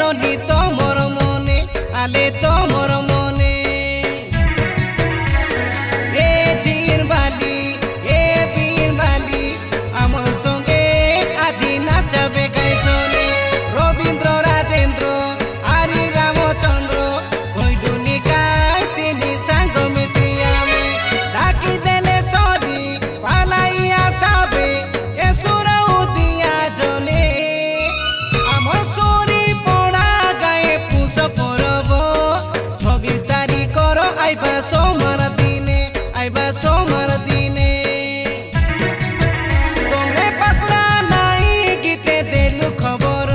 নদী তোমর মনে আলে তোমর মনে এ দিন বালি এ বিন বালি আমার সঙ্গে আজি নাচবে গাইজনে রবীন্দ্র রাজেন্দ্র আরি রামচন্দ্র কইডুনি গাই তিনি সাঙ্গ মিশি আমি ডাকি দেলে সরি পালাইয়া সাবে এ সুরাও দিয়া জনে আমার সরি পড়া গায়ে পুষ পরব 26 তারিখর আইবা সোমবার দিনে আইবা সোমবার দিনে তোমরে পাসরা নাই গীতে দেলু খবর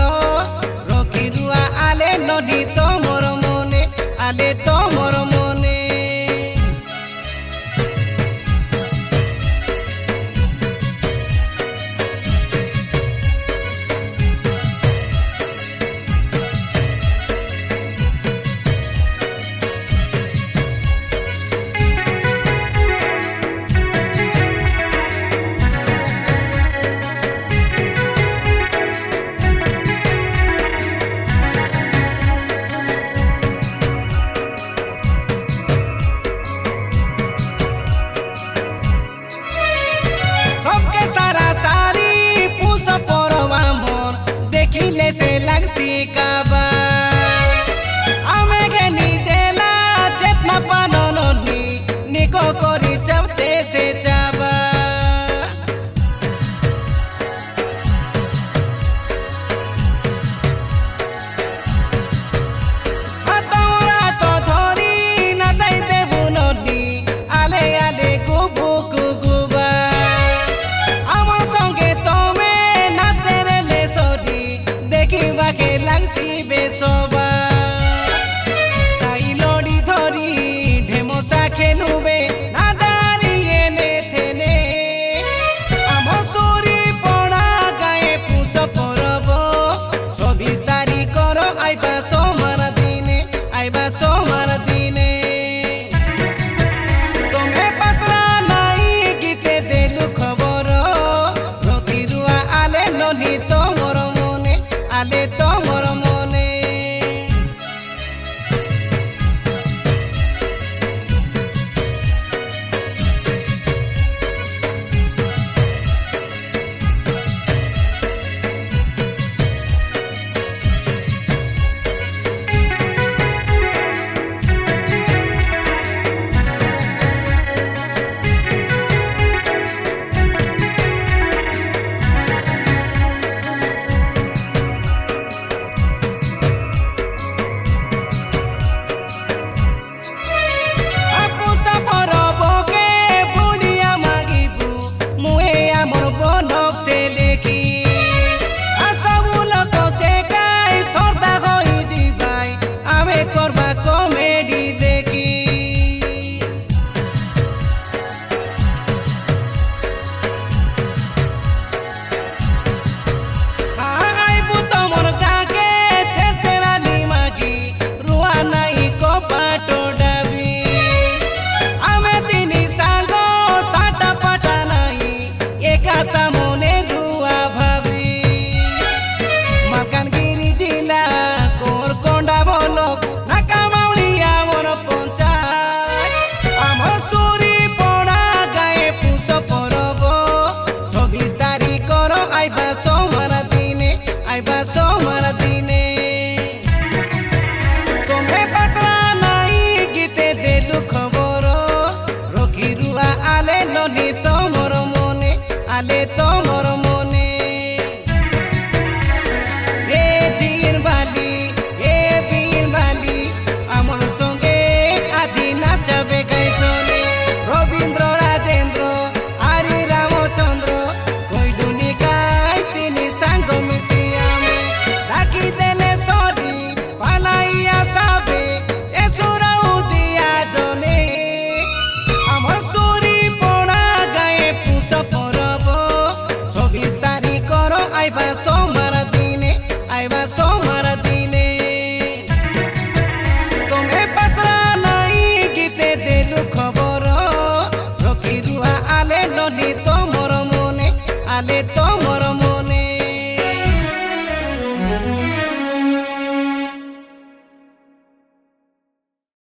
রকি রুয়া আলে নদী তোমর মনে আলে তোমর মনে सबके सारा सारी पूछ परवा मोर देखिले से लगसी काबा आमे गेनी देला चेतना पानननी निको करी चबते से जाबा हातौरा तो धरी नाचाई देबु नदी आले आले गुबु गुबुबा আমার সঙ্গে তুমি নাচতে রে সরি দেখিবাকে লাগছি বেসবা সাই লড়ি ধরি ঢেমসা খেলুবে না দাঁড়িয়ে নে থেনে আমার সরি পড়া গায়ে পুষ পরব 26 তারিখর আইবা সোমবার দিনে আইবা সোমবার দিনে তোমে পাসরা নাই গীতে দেলু খবর রকি রুয়া আলে নদী তোমর মনে আলে তোমর মনে আপুসা পরবকে বুড়িয়া মাগিবু মুয়ে আমার বনক সে লেখি আসবু লোক সে কাই সর্দা হই যাই আমি করবা কমেডি দেখি আইবু তোমার গাকে ছেছেরানি মাগি রুয়া নাই কপাটো ডাবি আমি তিনি সাঙ্গ সাটা পাটা নাই একাতা মনে রুয়া ভাবি মালকানগিরি জেলা কোরকোন্ডা বলক নাকামাউলিয়া মন পঞ্চায়েত আমার সরি পড়া গায়ে পুষ পরব 26 তারিখর আইবা সোমবার দিনে আইবা সোমবার দিনে তোমে পাসরা নাই গীতে দেলু খবর রকি রুয়া আলে নদী তোমর মনে আলে তোমর মনে এ দিন বালি এ বিন বালি আমার সঙ্গে আজি নাচবে গাইজনে রবীন্দ্র রাজেন্দ্র আরি রামচন্দ্র কইডুনি গাই তিনি সাঙ্গ মিশি আমি ডাকি দেলে সরি পালাইয়া সাবে এ সুরাও দিয়া জনে আমার সরি পড়া গায়ে পুষ পরব 26 তারিখর আইবা সোমবার দিনে আইবা সোমবার দিনে তোমে পাসরা নাই গীতে দেলু খবর রকি রুয়া আলে নদী তোমর মনে আলে